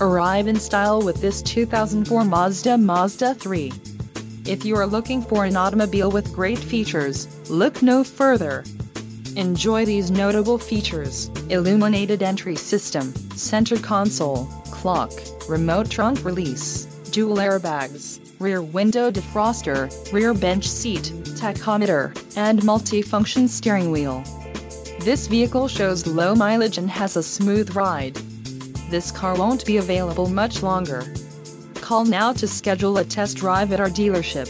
Arrive in style with this 2004 Mazda 3. If you are looking for an automobile with great features, look no further. Enjoy these notable features: illuminated entry system, center console, clock, remote trunk release, dual airbags, rear window defroster, rear bench seat, tachometer, and multi-function steering wheel. This vehicle shows low mileage and has a smooth ride. This car won't be available much longer. Call now to schedule a test drive at our dealership.